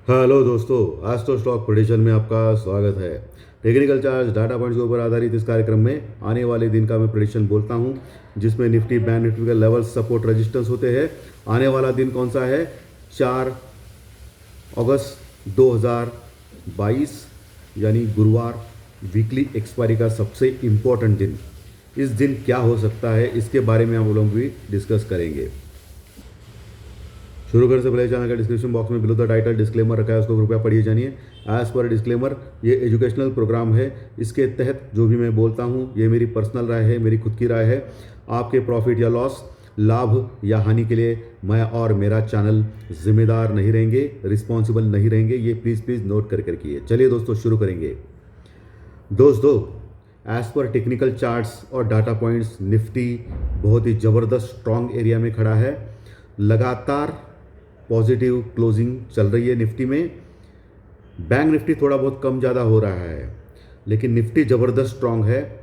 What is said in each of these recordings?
Hello दोस्तों, आज तो स्टॉक प्रेडिक्शन में आपका स्वागत है। टेक्निकल चार्ज डाटा पॉइंट्स के ऊपर आधारित इस कार्यक्रम में आने वाले दिन का मैं प्रेडिक्शन बोलता हूं, जिसमें निफ्टी बैंक निफ्टी के लेवल सपोर्ट रेजिस्टेंस होते हैं। आने वाला दिन कौन सा है? 4 अगस्त 2022 यानी गुरुवार, वीकली एक्सपायरी का सबसे इम्पोर्टेंट दिन। इस दिन क्या हो सकता है, इसके बारे में हम लोग भी डिस्कस करेंगे। शुरू करने से पहले चैनल का डिस्क्रिप्शन बॉक्स में बिलो द टाइटल डिस्क्लेमर रखा है, उसको कृपया पढ़िए जानिए। एज पर डिस्क्लेमर, ये एजुकेशनल प्रोग्राम है। इसके तहत जो भी मैं बोलता हूँ ये मेरी पर्सनल राय है, मेरी खुद की राय है। आपके प्रॉफिट या लॉस, लाभ या हानि के लिए मैं और मेरा चैनल जिम्मेदार नहीं रहेंगे, रिस्पॉन्सिबल नहीं रहेंगे। ये प्लीज़ प्लीज़ नोट कर रखिए। चलिए दोस्तों, शुरू करेंगे। दोस्तों, एज पर टेक्निकल चार्ट्स और डाटा पॉइंट्स, निफ्टी बहुत ही ज़बरदस्त स्ट्रॉन्ग एरिया में खड़ा है। लगातार पॉजिटिव क्लोजिंग चल रही है निफ्टी में। बैंक निफ्टी थोड़ा बहुत कम ज़्यादा हो रहा है, लेकिन निफ्टी ज़बरदस्त स्ट्रॉन्ग है।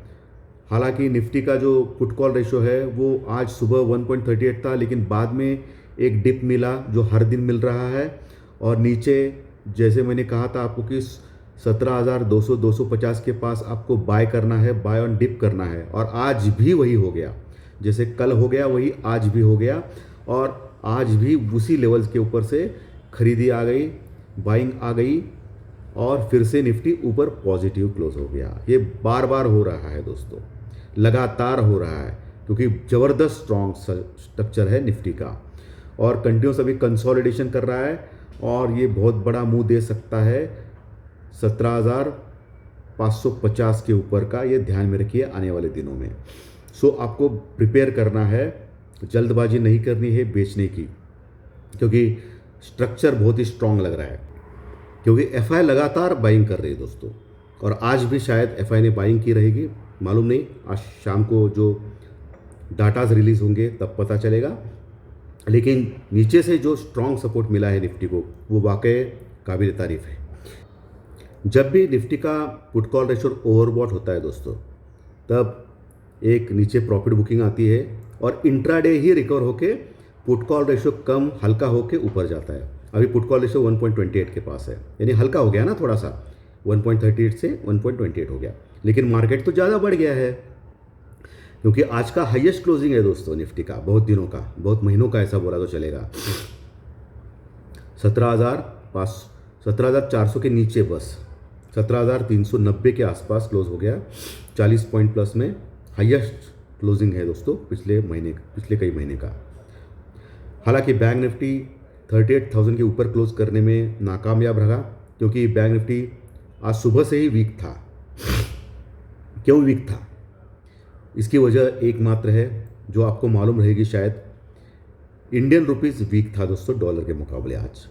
हालांकि निफ्टी का जो पुट कॉल रेशो है वो आज सुबह 1.38 था, लेकिन बाद में एक डिप मिला जो हर दिन मिल रहा है। और नीचे जैसे मैंने कहा था आपको कि 17,200-250 के पास आपको बाय करना है, बाय ऑन डिप करना है, और आज भी वही हो गया। जैसे कल हो गया वही आज भी हो गया, और आज भी उसी लेवल्स के ऊपर से खरीदी आ गई, बाइंग आ गई, और फिर से निफ्टी ऊपर पॉजिटिव क्लोज हो गया। ये बार बार हो रहा है दोस्तों, लगातार हो रहा है, क्योंकि ज़बरदस्त स्ट्रॉन्ग स्ट्रक्चर है निफ्टी का, और कंटिन्यूस अभी कंसोलिडेशन कर रहा है, और ये बहुत बड़ा मुंह दे सकता है 17,550 के ऊपर का। ये ध्यान में रखिए आने वाले दिनों में। सो आपको प्रिपेयर करना है, जल्दबाजी नहीं करनी है बेचने की, क्योंकि स्ट्रक्चर बहुत ही स्ट्रांग लग रहा है। क्योंकि एफआई लगातार बाइंग कर रही है दोस्तों, और आज भी शायद एफआई ने बाइंग की रहेगी, मालूम नहीं। आज शाम को जो डाटाज रिलीज होंगे तब पता चलेगा। लेकिन नीचे से जो स्ट्रांग सपोर्ट मिला है निफ्टी को, वो वाकई काबिल तारीफ है। जब भी निफ्टी का पुट कॉल रेशो ओवरबॉट होता है दोस्तों, तब एक नीचे प्रॉफिट बुकिंग आती है, और इंट्राडे ही रिकवर होके पुट कॉल रेशो कम हल्का होके ऊपर जाता है। अभी पुट कॉल रेशो 1.28 के पास है, यानी हल्का हो गया ना थोड़ा सा, 1.38 से 1.28 हो गया। लेकिन मार्केट तो ज़्यादा बढ़ गया है, क्योंकि आज का हाईएस्ट क्लोजिंग है दोस्तों निफ्टी का, बहुत दिनों का, बहुत महीनों का, ऐसा बोला तो चलेगा। 17,400 के नीचे, बस 17,390 के आसपास क्लोज हो गया। 40 पॉइंट प्लस में हाईएस्ट क्लोजिंग है दोस्तों पिछले कई महीने का। हालांकि बैंक निफ्टी 38,000 के ऊपर क्लोज करने में नाकामयाब रहा, क्योंकि बैंक निफ्टी आज सुबह से ही वीक था। क्यों वीक था? इसकी वजह एकमात्र है जो आपको मालूम रहेगी शायद। इंडियन रुपीस वीक था दोस्तों डॉलर के मुकाबले। आज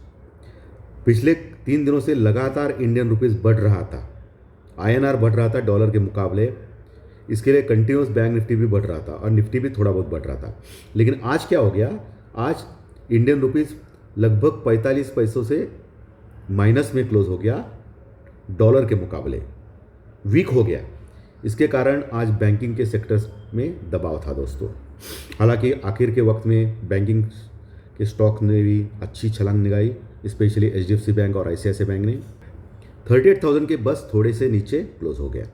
पिछले 3 दिनों से लगातार इंडियन रुपीस बढ़ रहा था, आईएनआर बढ़ रहा था डॉलर के मुकाबले। इसके लिए कंटिन्यूस बैंक निफ्टी भी बढ़ रहा था, और निफ्टी भी थोड़ा बहुत बढ़ रहा था। लेकिन आज क्या हो गया? आज इंडियन रुपीस लगभग 45 पैसों से माइनस में क्लोज हो गया डॉलर के मुकाबले, वीक हो गया। इसके कारण आज बैंकिंग के सेक्टर्स में दबाव था दोस्तों। हालांकि आखिर के वक्त में बैंकिंग के स्टॉक ने भी अच्छी छलांग लगाई, स्पेशली एचडीएफसी बैंक और आईसीआईसीआई बैंक ने। 38,000 के बस थोड़े से नीचे क्लोज हो गया।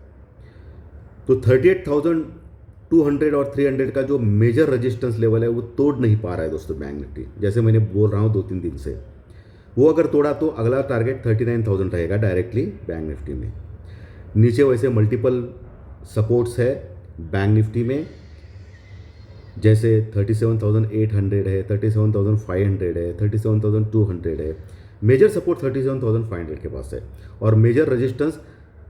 तो 38,200 और 300 का जो मेजर रेजिस्टेंस लेवल है वो तोड़ नहीं पा रहा है दोस्तों बैंक निफ्टी। जैसे मैंने बोल रहा हूँ 2-3 दिन से, वो अगर तोड़ा तो अगला टारगेट 39,000 रहेगा डायरेक्टली बैंक निफ्टी में। नीचे वैसे मल्टीपल सपोर्ट्स है बैंक निफ्टी में, जैसे 37,800 है, 37,500 है, 37,200 है। मेजर सपोर्ट 37,500 के पास है, और मेजर रेजिस्टेंस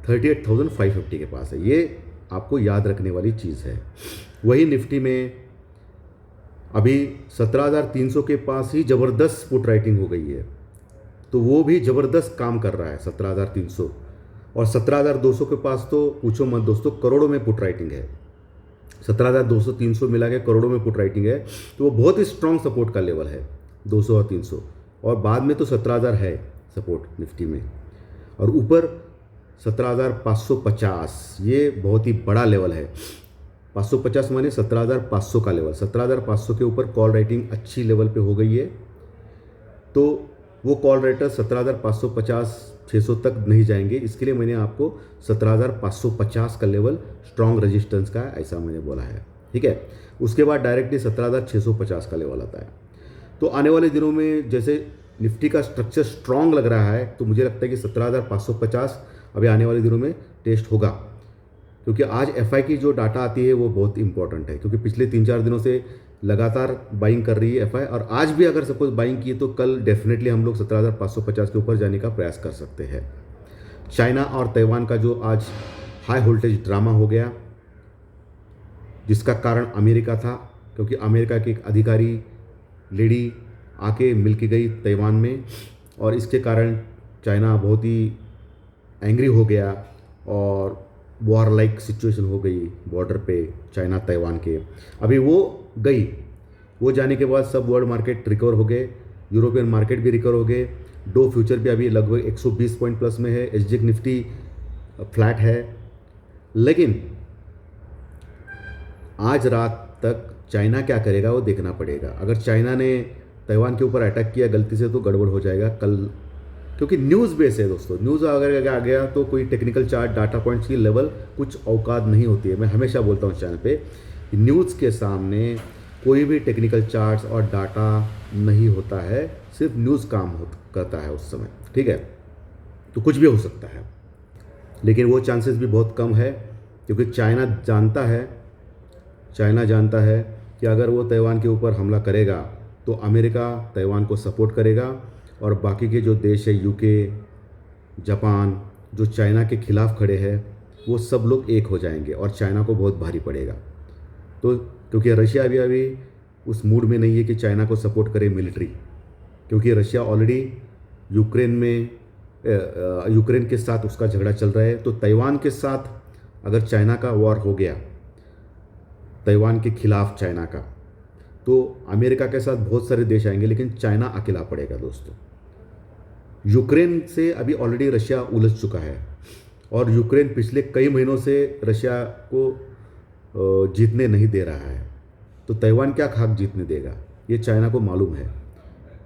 38,550 के पास है। ये आपको याद रखने वाली चीज़ है। वही निफ्टी में अभी 17,300 के पास ही ज़बरदस्त पुट राइटिंग हो गई है, तो वो भी ज़बरदस्त काम कर रहा है 17,300। और 17,200 के पास तो पूछो मत दोस्तों, करोड़ों में पुट राइटिंग है। 17,200-300 मिला के करोड़ों में पुट राइटिंग है, तो वो बहुत ही स्ट्रॉन्ग सपोर्ट का लेवल है 200 और 300। और बाद में तो 17,000 है सपोर्ट निफ्टी में, और ऊपर 17,550, ये बहुत ही बड़ा लेवल है। 550 माने 17,500 का लेवल। 17,500 के ऊपर कॉल राइटिंग अच्छी लेवल पे हो गई है। तो वो कॉल रेटर 17,550 600 तक नहीं जाएंगे। इसके लिए मैंने आपको 17,550 का लेवल स्ट्रॉन्ग रेजिस्टेंस का है, ऐसा मैंने बोला है। ठीक है, उसके बाद डायरेक्टली 17,650 का लेवल आता है। तो आने वाले दिनों में जैसे निफ्टी का स्ट्रक्चर स्ट्रॉन्ग लग रहा है, तो मुझे लगता है कि 17,550 अभी आने वाले दिनों में टेस्ट होगा, क्योंकि आज एफआई की जो डाटा आती है वो बहुत इंपॉर्टेंट है, क्योंकि पिछले 3-4 दिनों से लगातार बाइंग कर रही है एफआई, और आज भी अगर सपोज बाइंग की तो कल डेफिनेटली हम लोग 17,550 के ऊपर जाने का प्रयास कर सकते हैं। चाइना और ताइवान का जो आज हाई वोल्टेज ड्रामा हो गया, जिसका कारण अमेरिका था, क्योंकि अमेरिका की एक अधिकारी लेडी आके मिल के गई ताइवान में, और इसके कारण चाइना बहुत ही एंग्री हो गया और वॉर लाइक सिचुएशन हो गई बॉर्डर पे चाइना ताइवान के। अभी वो गई, वो जाने के बाद सब वर्ल्ड मार्केट रिकवर हो गए, यूरोपियन मार्केट भी रिकवर हो गए, डो फ्यूचर भी अभी लगभग 120 पॉइंट प्लस में है, एसजीएक्स निफ्टी फ्लैट है। लेकिन आज रात तक चाइना क्या करेगा वो देखना पड़ेगा। अगर चाइना ने ताइवान के ऊपर अटैक किया गलती से तो गड़बड़ हो जाएगा कल, क्योंकि न्यूज़ बेस है दोस्तों। न्यूज़ अगर आ गया तो कोई टेक्निकल चार्ट डाटा पॉइंट्स की लेवल कुछ औकात नहीं होती है। मैं हमेशा बोलता हूँ चैनल पे, न्यूज़ के सामने कोई भी टेक्निकल चार्ट्स और डाटा नहीं होता है, सिर्फ न्यूज़ काम करता है उस समय। ठीक है, तो कुछ भी हो सकता है, लेकिन वो चांसेस भी बहुत कम है, क्योंकि चाइना जानता है कि अगर वो ताइवान के ऊपर हमला करेगा तो अमेरिका ताइवान को सपोर्ट करेगा, और बाकी के जो देश है यूके, जापान, जो चाइना के खिलाफ खड़े हैं, वो सब लोग एक हो जाएंगे और चाइना को बहुत भारी पड़ेगा। तो क्योंकि रशिया अभी उस मूड में नहीं है कि चाइना को सपोर्ट करे मिलिट्री, क्योंकि रशिया ऑलरेडी यूक्रेन के साथ उसका झगड़ा चल रहा है। तो ताइवान के साथ अगर चाइना का वॉर हो गया, ताइवान के खिलाफ चाइना का, तो अमेरिका के साथ बहुत सारे देश आएंगे, लेकिन चाइना अकेला पड़ेगा दोस्तों। यूक्रेन से अभी ऑलरेडी रशिया उलझ चुका है, और यूक्रेन पिछले कई महीनों से रशिया को जीतने नहीं दे रहा है। तो ताइवान क्या खाक जीतने देगा, ये चाइना को मालूम है।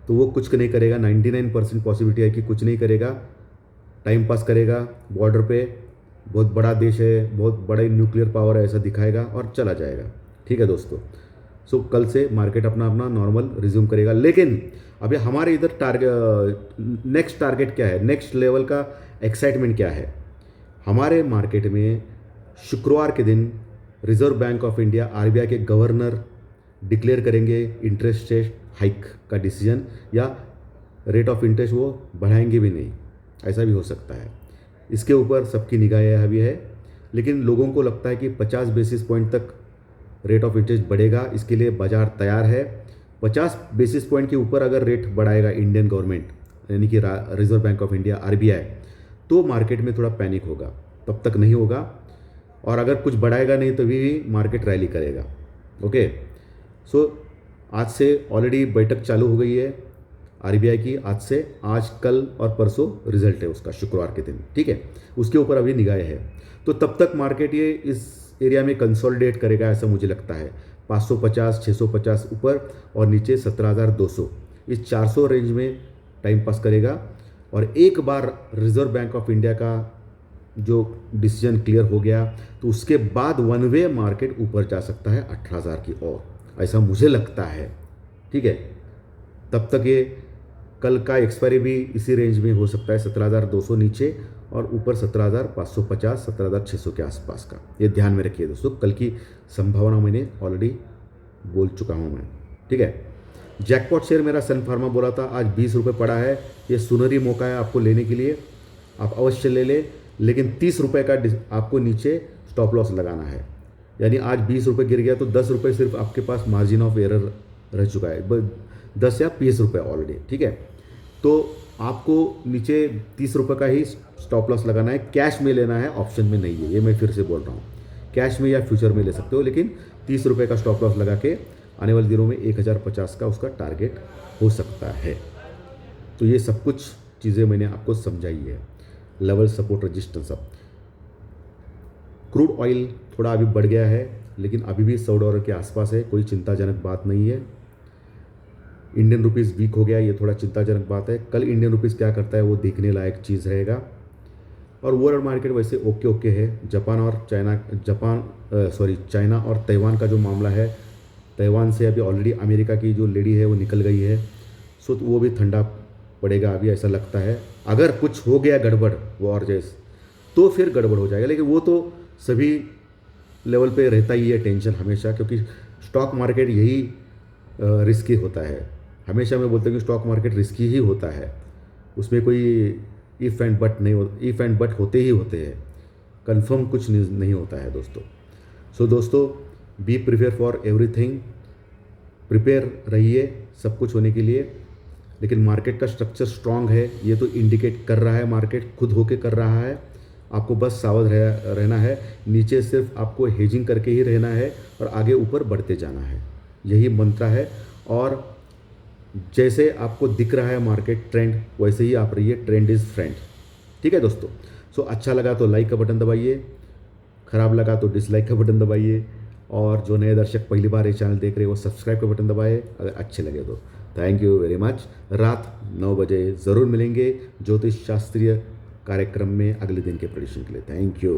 तो वो कुछ नहीं करेगा, 99% पॉसिबिलिटी है कि कुछ नहीं करेगा, टाइम पास करेगा। बॉर्डर पे बहुत बड़ा देश है, बहुत बड़ा न्यूक्लियर पावर है ऐसा दिखाएगा और चला जाएगा। ठीक है दोस्तों, सो कल से मार्केट अपना नॉर्मल रिज्यूम करेगा। लेकिन अभी हमारे इधर नेक्स्ट टारगेट क्या है, नेक्स्ट लेवल का एक्साइटमेंट क्या है हमारे मार्केट में। शुक्रवार के दिन reserve bank of India RBI के गवर्नर डिक्लेयर करेंगे इंटरेस्ट रेट हाइक का डिसीजन, या रेट ऑफ इंटरेस्ट वो बढ़ाएंगे भी नहीं, ऐसा भी हो सकता है। इसके ऊपर सबकी निगाहें अभी है, लेकिन लोगों को लगता है कि 50 बेसिस पॉइंट तक रेट ऑफ इंटरेस्ट बढ़ेगा। इसके लिए बाजार तैयार है। 50 बेसिस पॉइंट के ऊपर अगर रेट बढ़ाएगा इंडियन गवर्नमेंट, यानी कि reserve bank of India RBI, तो मार्केट में थोड़ा पैनिक होगा, तब तक नहीं होगा। और अगर कुछ बढ़ाएगा नहीं तो भी मार्केट रैली करेगा। ओके, सो आज से ऑलरेडी बैठक चालू हो गई है आरबीआई की। आज कल और परसों रिजल्ट है उसका, शुक्रवार के दिन। ठीक है, उसके ऊपर अभी निगाहें है। तो तब तक मार्केट ये इस एरिया में कंसोलिडेट करेगा ऐसा मुझे लगता है। 550, 650 ऊपर और नीचे 17,200, इस 400 रेंज में टाइम पास करेगा। और एक बार रिजर्व बैंक ऑफ इंडिया का जो डिसीजन क्लियर हो गया तो उसके बाद वन वे मार्केट ऊपर जा सकता है 18,000 की ओर, ऐसा मुझे लगता है। ठीक है, तब तक ये कल का एक्सपायरी भी इसी रेंज में हो सकता है, 17,200 नीचे और ऊपर 17,550, 17,600 के आसपास का। ये ध्यान में रखिए दोस्तों, कल की संभावना मैंने ऑलरेडी बोल चुका हूँ मैं। ठीक है, जैकपॉट शेयर मेरा सन फार्मा बोला था, आज 20 रुपये पड़ा है। ये सुनहरी मौका है आपको लेने के लिए, आप अवश्य ले लें, लेकिन 30 रुपये का आपको नीचे स्टॉप लॉस लगाना है। यानी आज 20 रुपये गिर गया तो 10 रुपये सिर्फ आपके पास मार्जिन ऑफ एरर रह चुका है, 10 या 20 रुपये ऑलरेडी। ठीक है, तो आपको नीचे 30 रुपये का ही स्टॉप लॉस लगाना है। कैश में लेना है, ऑप्शन में नहीं है, ये मैं फिर से बोल रहा हूँ। कैश में या फ्यूचर में ले सकते हो, लेकिन 30 रुपये का स्टॉप लॉस लगा के आने वाले दिनों में 1050 का उसका टारगेट हो सकता है। तो ये सब कुछ चीज़ें मैंने आपको समझाई है, लेवल, सपोर्ट, रेजिस्टेंस। अब क्रूड ऑयल थोड़ा अभी बढ़ गया है, लेकिन अभी भी $100 के आसपास है, कोई चिंताजनक बात नहीं है। इंडियन रुपीज़ वीक हो गया, ये थोड़ा चिंताजनक बात है। कल इंडियन रुपीज़ क्या करता है वो देखने लायक चीज़ रहेगा। और ओवरऑल मार्केट वैसे ओके ओके है। चाइना और ताइवान का जो मामला है, ताइवान से अभी ऑलरेडी अमेरिका की जो लेडी है वो निकल गई है, सो तो वो भी ठंडा पड़ेगा अभी, ऐसा लगता है। अगर कुछ हो गया गड़बड़ वॉर जैस, तो फिर गड़बड़ हो जाएगा, लेकिन वो तो सभी लेवल पे रहता ही है टेंशन हमेशा, क्योंकि स्टॉक मार्केट यही रिस्की होता है। हमेशा मैं बोलता हूँ कि स्टॉक मार्केट रिस्की ही होता है, उसमें कोई इफ़ एंड बट नहीं हो, इफ़ एंड बट होते ही होते हैं, कंफर्म कुछ नहीं होता है दोस्तों। सो दोस्तों, be prepare for everything, prepare रहिए सब कुछ होने के लिए। लेकिन मार्केट का स्ट्रक्चर स्ट्रांग है, ये तो इंडिकेट कर रहा है, मार्केट खुद होके कर रहा है। आपको बस सावध रहना है, नीचे सिर्फ आपको हेजिंग करके ही रहना है और आगे ऊपर बढ़ते जाना है, यही मंत्र है। और जैसे आपको दिख रहा है मार्केट ट्रेंड, वैसे ही आप रहिए, ट्रेंड इज़ फ्रेंड। ठीक है दोस्तों। सो अच्छा लगा तो लाइक का बटन दबाइए, ख़राब लगा तो डिसलाइक का बटन दबाइए, और जो नए दर्शक पहली बार ये चैनल देख रहे हैं वो सब्सक्राइब का बटन दबाए अगर अच्छे लगे तो। Thank you very much. रात 9 बजे ज़रूर मिलेंगे ज्योतिष शास्त्रीय कार्यक्रम में अगले दिन के प्रेडिक्शन के लिए। Thank you.